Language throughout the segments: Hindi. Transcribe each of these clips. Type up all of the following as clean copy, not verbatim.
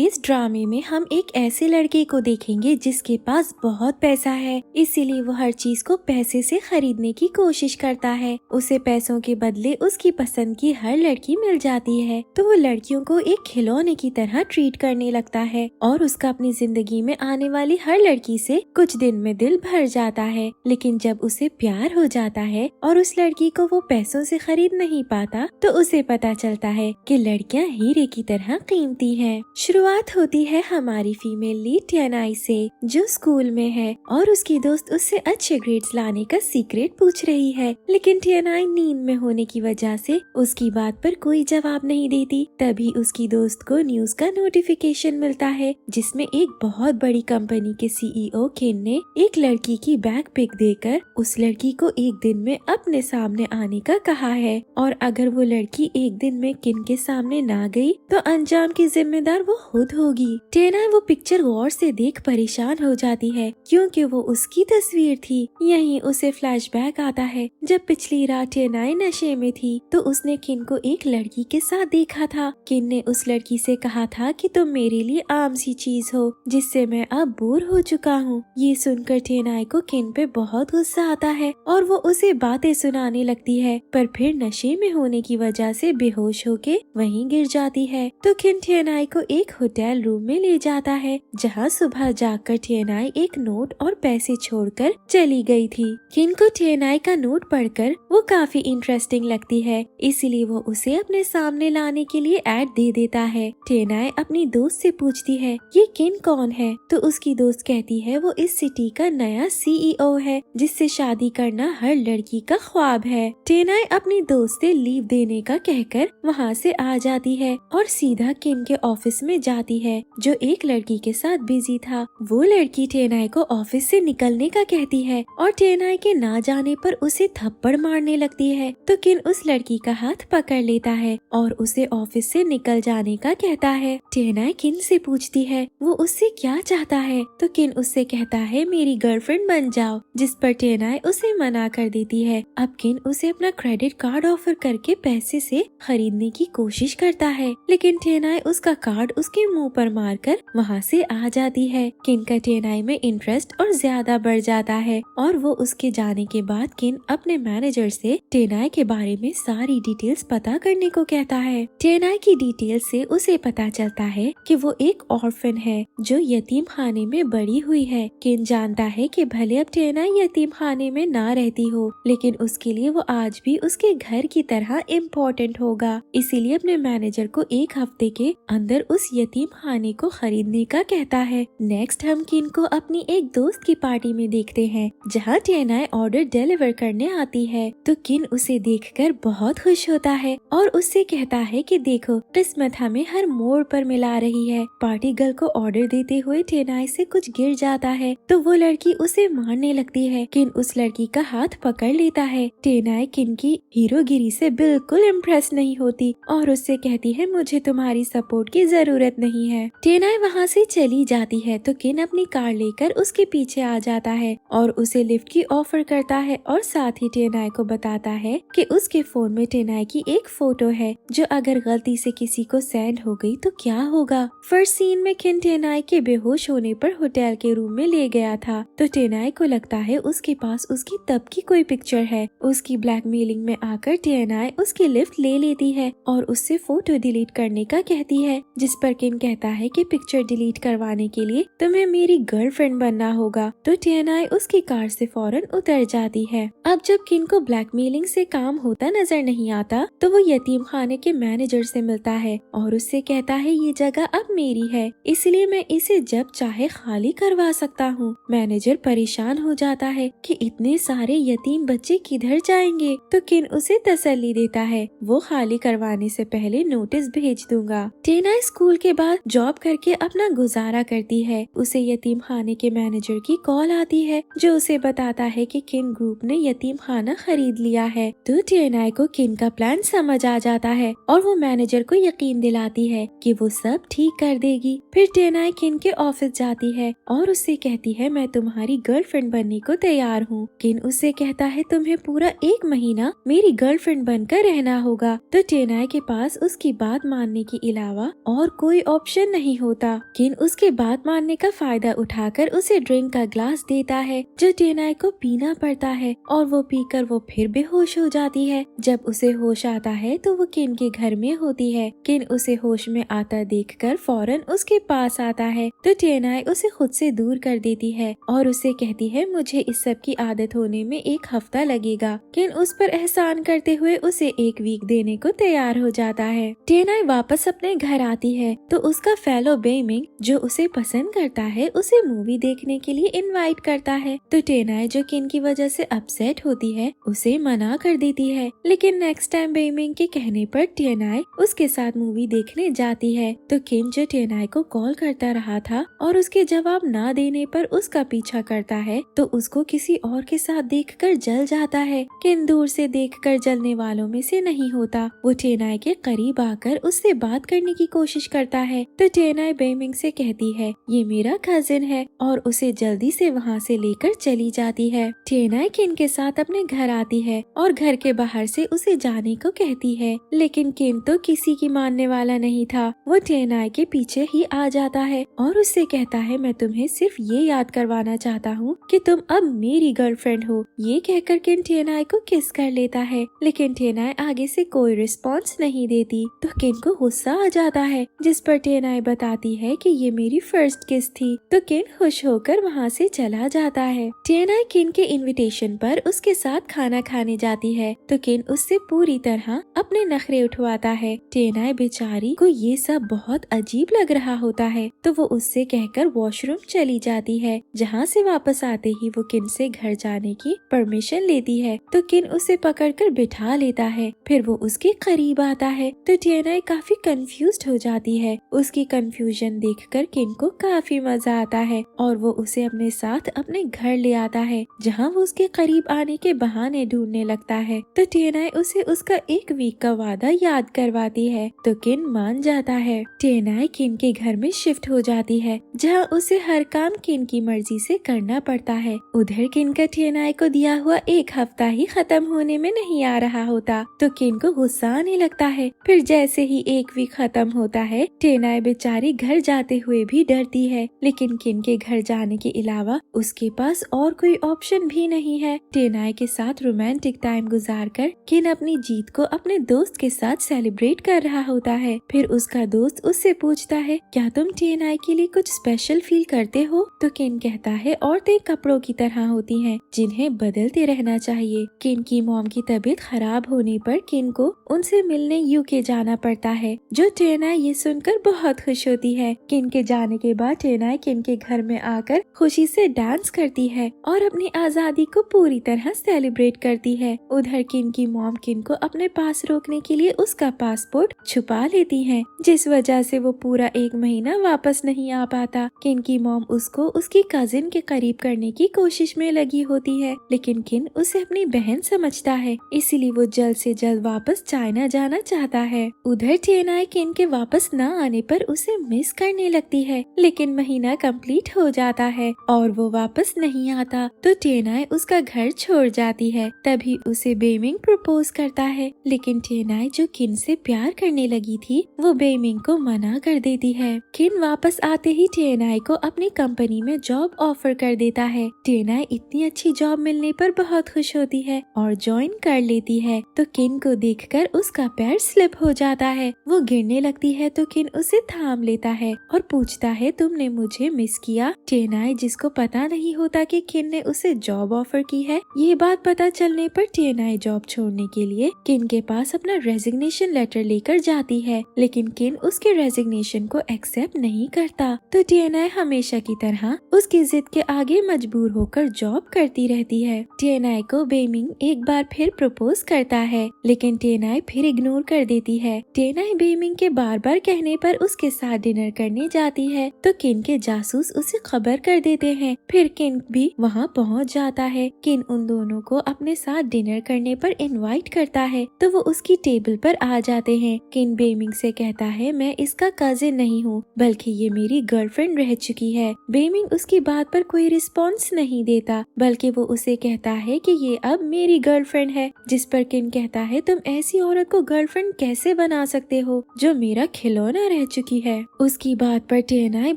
इस ड्रामे में हम एक ऐसे लड़के को देखेंगे जिसके पास बहुत पैसा है, इसीलिए वो हर चीज को पैसे से खरीदने की कोशिश करता है। उसे पैसों के बदले उसकी पसंद की हर लड़की मिल जाती है, तो वो लड़कियों को एक खिलौने की तरह ट्रीट करने लगता है और उसका अपनी जिंदगी में आने वाली हर लड़की से कुछ दिन में दिल भर जाता है। लेकिन जब उसे प्यार हो जाता है और उस लड़की को वो पैसों से खरीद नहीं पाता, तो उसे पता चलता है कि लड़कियां हीरे की तरह कीमती हैं। शुरुआत होती है हमारी फीमेल लीड टियानाई से, जो स्कूल में है और उसकी दोस्त उससे अच्छे ग्रेड्स लाने का सीक्रेट पूछ रही है, लेकिन टियानाई नींद में होने की वजह से उसकी बात पर कोई जवाब नहीं देती। तभी उसकी दोस्त को न्यूज का नोटिफिकेशन मिलता है जिसमें एक बहुत बड़ी कंपनी के सीईओ किन ने एक लड़की की बैग पिक देकर उस लड़की को एक दिन में अपने सामने आने का कहा है, और अगर वो लड़की एक दिन में किन के सामने ना गई तो अंजाम की जिम्मेदार वो खुद होगी। टियानाई वो पिक्चर गौर से देख परेशान हो जाती है क्योंकि वो उसकी तस्वीर थी। यहीं उसे फ्लैशबैक आता है जब पिछली रात टियानाई नशे में थी तो उसने किन को एक लड़की के साथ देखा था। किन ने उस लड़की से कहा था कि तुम मेरे लिए आम सी चीज हो जिससे मैं अब बोर हो चुका हूँ। ये सुनकर टियानाई को किन पे बहुत गुस्सा आता है और वो उसे बातें सुनाने लगती है, पर फिर नशे में होने की वजह से बेहोश होके वहीं गिर जाती है। तो किन टियानाई को एक होटल रूम में ले जाता है जहाँ सुबह जाकर टियानाई एक नोट और पैसे छोड़कर चली गई थी। किन को टियानाई का नोट पढ़कर वो काफी इंटरेस्टिंग लगती है, इसीलिए वो उसे अपने सामने लाने के लिए ऐड दे देता है। टियानाई अपनी दोस्त से पूछती है ये किन कौन है, तो उसकी दोस्त कहती है वो इस सिटी का नया सीईओ है जिससे शादी करना हर लड़की का ख्वाब है। टियानाई अपनी दोस्त से लीव देने का कहकर वहाँ से आ जाती है और सीधा किन के ऑफिस में जाती है जो एक लड़की के साथ बिजी था। वो लड़की टियानाई को ऑफिस से निकलने का कहती है और टियानाई के ना जाने पर उसे थप्पड़ मारने लगती है, तो किन उस लड़की का हाथ पकड़ लेता है और उसे ऑफिस से निकल जाने का कहता है। टियानाई किन से पूछती है वो उससे क्या चाहता है, तो किन उससे कहता है मेरी गर्लफ्रेंड बन जाओ, जिस पर टियानाई उसे मना कर देती है। अब किन उसे अपना क्रेडिट कार्ड ऑफर करके पैसे से खरीदने की कोशिश करता है, लेकिन टियानाई उसका कार्ड उसके मुंह पर मारकर वहाँ से आ जाती है। किन का टियानाई में इंटरेस्ट और ज्यादा बढ़ जाता है और वो उसके जाने के बाद किन अपने मैनेजर से टियानाई के बारे में सारी डिटेल्स पता करने को कहता है। टियानाई की डिटेल्स से उसे पता चलता है कि वो एक ऑर्फन है जो यतीम खाने में बड़ी हुई है। किन जानता है कि भले अब टियानाई यतीम खाने में ना रहती हो, लेकिन उसके लिए वो आज भी उसके घर की तरह इम्पोर्टेंट होगा, इसीलिए अपने मैनेजर को एक हफ्ते के अंदर उस यतीम खाने को खरीदने का कहता है। नेक्स्ट हम किन को अपनी एक दोस्त की पार्टी में देखते हैं जहाँ टियानाई ऑर्डर डिलीवर करने आती है, तो किन उसे देखकर बहुत खुश होता है और उससे कहता है कि देखो किस्मत हमें हर मोड़ पर मिला रही है। पार्टी गर्ल को ऑर्डर देते हुए टियानाई से कुछ गिर जाता है तो वो लड़की उसे मारने लगती है। किन उस लड़की का हाथ पकड़ लेता है। टियानाई किन की हीरोगिरी से बिल्कुल इम्प्रेस नहीं होती और उससे कहती है मुझे तुम्हारी सपोर्ट की जरूरत नहीं है। टियानाई वहाँ से चली जाती है तो किन अपनी कार लेकर उसके पीछे आ जाता है और उसे लिफ्ट की ऑफर करता है और साथ ही टियानाई को बताता है कि उसके फोन में टियानाई की एक फोटो है जो अगर गलती से किसी को सेंड हो गई तो क्या होगा। फर्स्ट सीन में किन टियानाई के बेहोश होने पर होटल के रूम में ले गया था, तो टियानाई को लगता है उसके पास उसकी तब की कोई पिक्चर है। उसकी ब्लैकमेलिंग में आकर टियानाई उसकी लिफ्ट ले लेती है और उससे फोटो डिलीट करने का कहती है, जिस पर किन कहता है कि पिक्चर डिलीट करवाने के लिए तुम्हें मेरी गर्लफ्रेंड बनना होगा। तो टियानाई उसकी कार से फौरन उतर जाती है। अब जब किन को ब्लैकमेलिंग से काम होता नजर नहीं आता तो वो यतीम खाने के मैनेजर से मिलता है और उससे कहता है ये जगह अब मेरी है, इसलिए मैं इसे जब चाहे खाली करवा सकता हूँ। मैनेजर परेशान हो जाता है कि इतने सारे यतीम बच्चे किधर जाएंगे, तो किन उसे तसल्ली देता है वो खाली करवाने से पहले नोटिस भेज दूंगा। टियानाई स्कूल के बाद जॉब करके अपना गुजारा करती है। उसे यतीम खाने के मैनेजर की कॉल आती है जो उसे बताता है कि किन ग्रुप ने यतीम खाना खरीद लिया है। तो टियानाई को किन का प्लान समझ आ जाता है और वो मैनेजर को यकीन दिलाती है कि वो सब ठीक कर देगी। फिर टियानाई किन के ऑफिस जाती है और उससे कहती है मैं तुम्हारी गर्लफ्रेंड बनने को तैयार हूँ। किन उससे कहता है तुम्हें पूरा 1 महीना मेरी गर्लफ्रेंड बनकर रहना होगा। तो टियानाई के पास उसकी बात मानने के अलावा और कोई ऑप्शन नहीं होता। किन उसके बात मानने का फायदा उठाकर उसे ड्रिंक का ग्लास देता है जो टेनाई को पीना पड़ता है और वो पीकर वो फिर बेहोश हो जाती है। जब उसे होश आता है तो वो किन के घर में होती है। किन उसे होश में आता देखकर फौरन उसके पास आता है तो टेनाई उसे खुद से दूर कर देती है और उसे कहती है मुझे इस सब की आदत होने में 1 हफ्ता लगेगा। किन उस पर एहसान करते हुए उसे 1 वीक देने को तैयार हो जाता है। टेनाई वापस अपने घर आती है तो उसका फेलो बेइमिंग जो उसे पसंद करता है उसे मूवी देखने के लिए इनवाइट करता है। तो टेनाई जो किन की वजह से अपसेट होती है उसे मना कर देती है। लेकिन नेक्स्ट टाइम बेइमिंग के कहने पर टेनाई उसके साथ मूवी देखने जाती है तो किन जो टेनाई को कॉल करता रहा था और उसके जवाब ना देने पर उसका पीछा करता है तो उसको किसी और के साथ देखकर जल जाता है। किन दूर से देखकर जलने वालों में से नहीं होता। वो टेनाई के करीब आकर उससे बात करने की कोशिश करता है तो टेनाई बेइमिंग से कहती है ये मेरा कजिन है और उसे जल्दी से वहाँ से लेकर चली जाती है। टेनाई किन के साथ अपने घर आती है और घर के बाहर से उसे जाने को कहती है लेकिन किन तो किसी की मानने वाला नहीं था। वो टेनाई के पीछे ही आ जाता है और उससे कहता है मैं तुम्हें सिर्फ ये याद करवाना चाहता हूँ कि तुम अब मेरी गर्लफ्रेंड हो। ये कहकर किन टेनाई को किस कर लेता है लेकिन टेनाई आगे से कोई रिस्पॉन्स नहीं देती तो किन को गुस्सा आ जाता है जिस पर टेनाई बताती है कि ये मेरी फर्स्ट किस थी। तो किन खुश होकर वहाँ से चला जाता है। टेनाई किन के इनविटेशन पर उसके साथ खाना खाने जाती है तो किन उससे पूरी तरह अपने नखरे उठवाता है। टेनाई बेचारी को ये सब बहुत अजीब लग रहा होता है तो वो उससे कहकर वॉशरूम चली जाती है जहाँ से वापस आते ही वो किन से घर जाने की परमिशन लेती है तो किन उसे पकड़कर बिठा लेता है। फिर वो उसके करीब आता है तो टेनाई काफी कंफ्यूज्ड हो जाती है। उसकी कंफ्यूजन देखकर किन को काफी मजा आता है और वो उसे अपने साथ अपने घर ले आता है जहाँ वो उसके करीब आने के बहाने ढूंढने लगता है तो टेनाई उसे उसका 1 वीक का वादा याद करवाती है तो किन मान जाता है। टेनाई किन के घर में शिफ्ट हो जाती है जहाँ उसे हर काम किन की मर्जी से करना पड़ता है। उधर किन का टेनाई को दिया हुआ 1 हफ्ता ही खत्म होने में नहीं आ रहा होता तो किन को गुस्सा आने लगता है। फिर जैसे ही 1 वीक खत्म होता है टेनाई बेचारी घर जाते हुए भी डरती है लेकिन किन के घर जाने के अलावा उसके पास और कोई ऑप्शन भी नहीं है। टेनाई के साथ रोमांटिक टाइम गुजारकर किन अपनी जीत को अपने दोस्त के साथ सेलिब्रेट कर रहा होता है। फिर उसका दोस्त उससे पूछता है क्या तुम टेनाई के लिए कुछ स्पेशल फील करते हो तो किन कहता है औरतें कपड़ों की तरह होती हैं जिन्हें बदलते रहना चाहिए। किन की मॉम की तबीयत खराब होने पर किन को उनसे मिलने यूके जाना पड़ता है जो टेनाई ये सुनकर बहुत खुश होती है। किन के जाने के बाद टेनाई किन के घर में आकर खुशी से डांस करती है और अपनी आजादी को पूरी तरह सेलिब्रेट करती है। उधर किन की मॉम किन को अपने पास रोकने के लिए उसका पासपोर्ट छुपा लेती है जिस वजह से वो पूरा 1 महीना वापस नहीं आ पाता। किन की मॉम उसको उसकी कजिन के करीब करने की कोशिश में लगी होती है लेकिन किन उसे अपनी बहन समझता है इसीलिए वो जल्द से जल्द वापस चाइना जाना चाहता है। उधर टेनाई किन के वापस न आने पर उसे मिस करने लगती है लेकिन महीना कंप्लीट हो जाता है और वो वापस नहीं आता तो टेनाई उसका घर छोड़ जाती है। तभी उसे बेइमिंग प्रपोज करता है लेकिन टेनाई जो किन से प्यार करने लगी थी वो बेइमिंग को मना कर देती है। किन वापस आते ही टेनाई को अपनी कंपनी में जॉब ऑफर कर देता है। टेनाई इतनी अच्छी जॉब मिलने पर बहुत खुश होती है और ज्वाइन कर लेती है तो किन को देखकर उसका पैर स्लिप हो जाता है। वो गिरने लगती है तो किन उसे थाम लेता है और पूछता है तुमने मुझे मिस किया। टेनाई जिसको पता नहीं होता कि किन ने उसे जॉब ऑफर की है ये बात पता चलने पर टेनाई जॉब छोड़ने के लिए किन के पास अपना रेजिग्नेशन लेटर लेकर जाती है लेकिन किन उसके रेजिग्नेशन को एक्सेप्ट नहीं करता तो टेनाई हमेशा की तरह उसकी जिद के आगे मजबूर होकर जॉब करती रहती है। टेनाई को बेइमिंग एक बार फिर प्रपोज करता है लेकिन टेनाई फिर इग्नोर कर देती है। टेनाई बेइमिंग के बार बार कहने पर उसके साथ डिनर करने जाती है तो किन के जासूस उसे खबर कर देते हैं। फिर किन भी वहाँ पहुँच जाता है। किन उन दोनों को अपने साथ डिनर करने पर इनवाइट करता है तो वो उसकी टेबल पर आ जाते हैं। किन बेइमिंग से कहता है मैं इसका कजिन नहीं हूँ बल्कि ये मेरी गर्लफ्रेंड रह चुकी है। बेइमिंग उसकी बात पर कोई रिस्पॉन्स नहीं देता बल्कि वो उसे कहता है कि ये अब मेरी गर्लफ्रेंड है जिस पर किन कहता है तुम ऐसी औरत को गर्लफ्रेंड कैसे बना सकते हो जो मेरा खिलौना रह चुकी है। उसकी बात पर टेनाई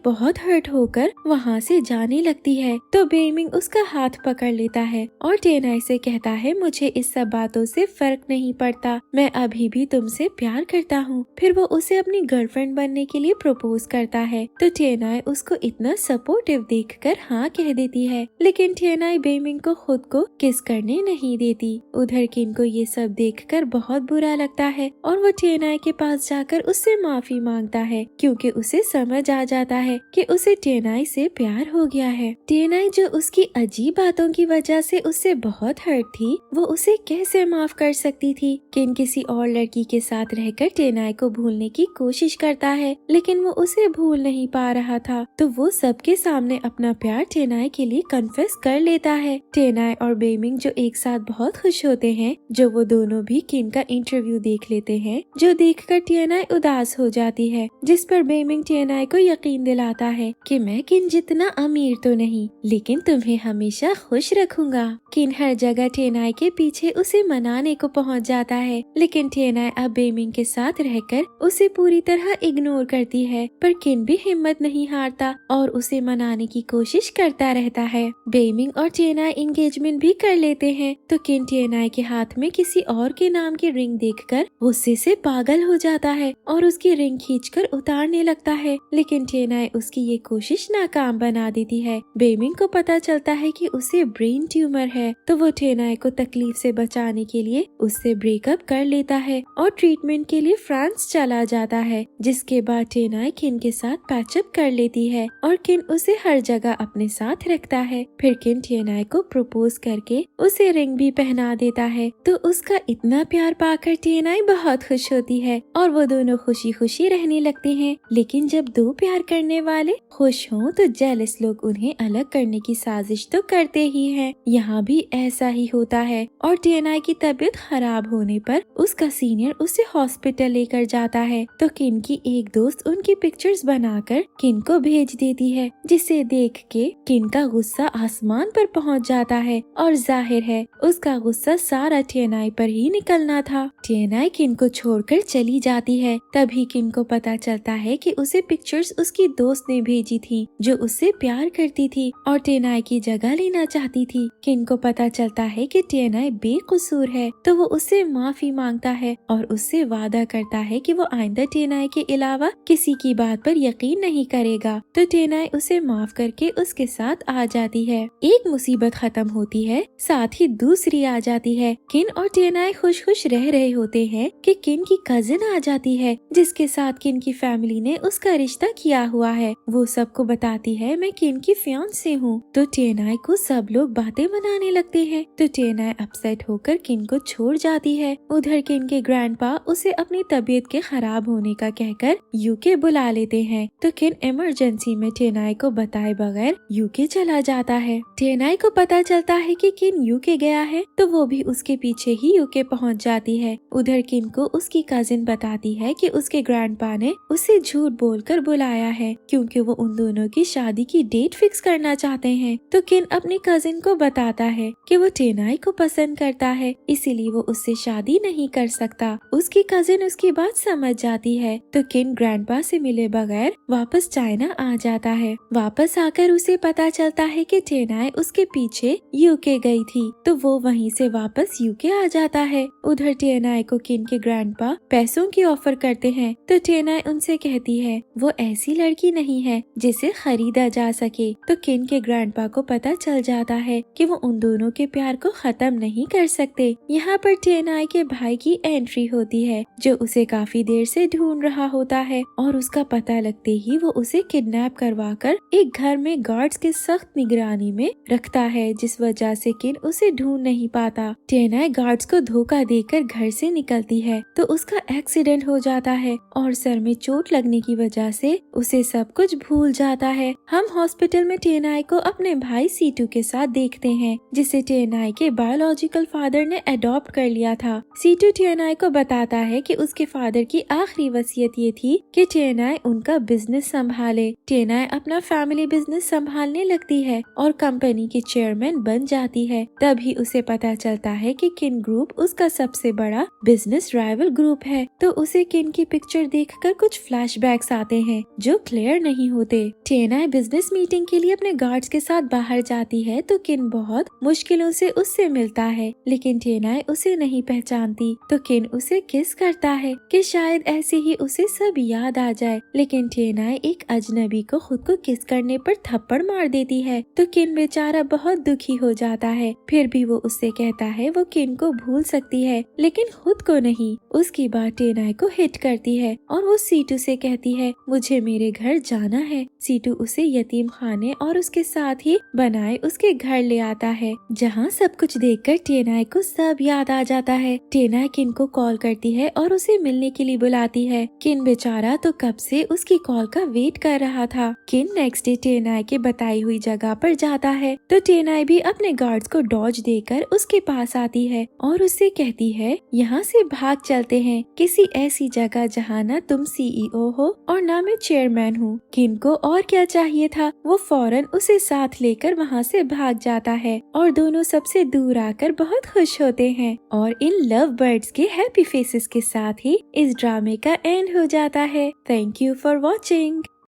बहुत हर्ट होकर वहाँ से जाने लगती है तो बेइमिंग उसका हाथ पकड़ लेता है और टेनाई से कहता है मुझे इस सब बातों से फर्क नहीं पड़ता, मैं अभी भी तुमसे प्यार करता हूँ। फिर वो उसे अपनी गर्लफ्रेंड बनने के लिए प्रपोज करता है तो टेनाई उसको इतना सपोर्टिव देखकर हाँ कह देती है, लेकिन टेनाई बेइमिंग को खुद को किस करने नहीं देती। उधर किन को ये सब देखकर बहुत बुरा लगता है और वो टेनाई के पास जाकर उससे माफी मांगता है क्योंकि उसे समझ आ जाता है कि उसे टेनाई से प्यार हो गया है। टेनाई जो उसकी अजीब बातों की वजह से उससे बहुत हर्ट थी, वो उसे कैसे माफ कर सकती थी। किन किसी और लड़की के साथ रहकर टेनाई को भूलने की कोशिश करता है लेकिन वो उसे भूल नहीं पा रहा था तो वो सबके सामने अपना प्यार टेनाई के लिए कन्फेस कर लेता है। टेनाई और बेइमिंग जो एक साथ बहुत खुश होते हैं, जो वो दोनों भी किन का इंटरव्यू देख लेते हैं, जो देखकर टेनाई उदास हो जाती है, जिस पर बेइमिंग टेनाई को यकीन दिलाता है कि मैं किन जितना अमीर तो नहीं लेकिन तुम्हें हमेशा खुश रखूंगा। किन हर जगह टेनाई के पीछे उसे मनाने को पहुंच जाता है लेकिन टेनाई अब बेइमिंग के साथ रहकर उसे पूरी तरह इग्नोर करती है, पर किन भी हिम्मत नहीं हारता और उसे मनाने की कोशिश करता रहता है। बेइमिंग और टेनाई एंगेजमेंट भी कर लेते हैं तो किन टेनाई के हाथ में किसी और के नाम की रिंग देखकर गुस्से से पागल हो जाता है और उसकी रिंग खींचकर उतारने लगता है, लेकिन टेनाई उसकी ये कोशिश नाकाम बना देती है। बेइमिंग को पता चलता है कि उसे ब्रेन ट्यूमर है तो वो टेनाई को तकलीफ से बचाने के लिए उससे ब्रेकअप कर लेता है और ट्रीटमेंट के लिए फ्रांस चला जाता है, जिसके बाद टेनाई किन के साथ पैचअप कर लेती है और किन उसे हर जगह अपने साथ रखता है। फिर किन टेनाई को प्रपोज करके उसे रिंग भी पहना देता है तो उसका इतना प्यार पाकर टेनाई बहुत खुश होती है और वो दोनों खुशी खुशी रहने लगते हैं। लेकिन जब दो प्यार करने वाले खुश हों तो जेलस लोग उन्हें अलग करने की साजिश तो करते ही हैं। यहाँ भी ऐसा ही होता है और टेनाई की तबीयत खराब होने पर उसका सीनियर उसे हॉस्पिटल लेकर जाता है तो किन की एक दोस्त उनकी पिक्चर्स बनाकर किन को भेज देती है, जिसे देख के किन का गुस्सा आसमान पर पहुंच जाता है और जाहिर है उसका गुस्सा सारा टेनाई पर ही निकलना था। टेनाई किन को छोड़कर चली जाती है। तभी किन को पता चलता है कि उसे पिक्चर्स उसकी दोस्त ने भेजी थी जो उससे प्यार करती थी और टेनाई की जगह लेना चाहती थी। किन को पता चलता है कि टेनाई बेकसूर है तो वो उससे माफी मांगता है और उससे वादा करता है कि वो आइंदा टेनाई के अलावा किसी की बात पर यकीन नहीं करेगा। तो टेनाई उसे माफ करके उसके साथ आ जाती है। एक मुसीबत खत्म होती है, साथ ही दूसरी आ जाती है। किन और टेनाई खुश खुश रह रहे होते हैं कि किन की कजिन आ जाती है जिसके साथ किन की फैमिली ने उसका रिश्ता किया हुआ है। वो सबको बताती है मैं किन की फियांसे हूँ तो टेनाई को सब लोग बातें बनाने लगते हैं तो टेनाई अपसेट होकर किन को छोड़ जाती है। उधर किन के ग्रैंडपा उसे अपनी तबीयत के खराब होने का कहकर यूके बुला लेते हैं तो किन इमरजेंसी में टेनाई को बताए बगैर यूके चला जाता है। टेनाई को पता चलता है कि किन यूके गया है तो वो भी उसके पीछे ही यूके पहुंच जाती है। उधर किन को उसकी कजिन बताती है कि उसके ग्रैंडपा ने उसे झूठ बोलकर बुलाया है क्योंकि वो उन दोनों की शादी की डेट फिक्स करना चाहते हैं। तो किन अपनी कजिन को बताता है कि वो टेनाई को पसंद करता है इसीलिए वो उससे शादी नहीं कर सकता। उसकी कजिन उसकी बात समझ जाती है तो किन ग्रैंडपा से मिले बगैर वापस चाइना आ जाता है। वापस आकर उसे पता चलता है कि टेनाई उसके पीछे यूके गई थी तो वो वहीं से वापस यूके आ जाता है। उधर टेनाई को किन के ग्रैंडपा पैसों की ऑफर करते हैं तो टेनाई उनसे कहती है वो ऐसी लड़की नहीं है जिसे खरीदा जा सके। तो किन के ग्रैंडपा को पता चल जाता है कि वो उन दोनों के प्यार को खत्म नहीं कर सकते। यहाँ पर टेनाई के भाई की एंट्री होती है जो उसे काफी देर से ढूंढ रहा होता है और उसका पता लगते ही वो उसे किडनैप करवाकर एक घर में गार्ड्स के सख्त निगरानी में रखता है, जिस वजह से किन उसे ढूंढ नहीं पाता। टेनाई गार्ड्स को धोखा देकर घर से निकलती है तो उसका एक्सीडेंट हो जाता है और सर में चोट लगने की वजह से उसे सब कुछ भूल जाता है। हम हॉस्पिटल में टेनाई को अपने भाई सीटू के साथ देखते हैं जिसे टेनाई के बायोलॉजिकल फादर ने अडॉप्ट कर लिया था। सीटू टेनाई को बताता है कि उसके फादर की आखिरी वसीयत ये थी कि टेनाई उनका बिजनेस संभाले। टेनाई अपना फैमिली बिजनेस संभालने लगती है और कंपनी की चेयरमैन बन जाती है। तभी उसे पता चलता है कि किन ग्रुप उसका सबसे बड़ा बिजनेस राइवल ग्रुप है तो उसे किन की पिक्चर देख देखकर कुछ फ्लैशबैक्स आते हैं जो क्लियर नहीं होते। टेनाई बिजनेस मीटिंग के लिए अपने गार्ड्स के साथ बाहर जाती है तो किन बहुत मुश्किलों से उससे मिलता है, लेकिन टेनाई उसे नहीं पहचानती तो किन उसे किस करता है कि शायद ऐसे ही उसे सब याद आ जाए। लेकिन टेनाई एक अजनबी को खुद को किस करने पर थप्पड़ मार देती है तो किन बेचारा बहुत दुखी हो जाता है। फिर भी वो उससे कहता है वो किन को भूल सकती है लेकिन खुद को नहीं। उसकी बात टेनाई को हिट करती है और वो सीटू से कहती है मुझे मेरे घर जाना है। सीटू उसे यतीम खाने और उसके साथ ही बनाए उसके घर ले आता है, जहाँ सब कुछ देखकर टेनाई को सब याद आ जाता है। टेनाई किन को कॉल करती है और उसे मिलने के लिए बुलाती है। किन बेचारा तो कब से उसकी कॉल का वेट कर रहा था। किन नेक्स्ट डे टेनाई के बताई हुई जगह पर जाता है तो टेनाई भी अपने गार्ड्स को डॉज देकर उसके पास आती है और उससे कहती है यहाँ से भाग चलते हैं किसी ऐसी जगह जहाँ ना तुम CEO हो और ना मैं चेयरमैन हूँ। किन को और क्या चाहिए था, वो फौरन उसे साथ लेकर वहाँ से भाग जाता है और दोनों सबसे दूर आकर बहुत खुश होते हैं। और इन लव बर्ड्स के हैप्पी फेसेस के साथ ही इस ड्रामे का एंड हो जाता है। Thank you for watching.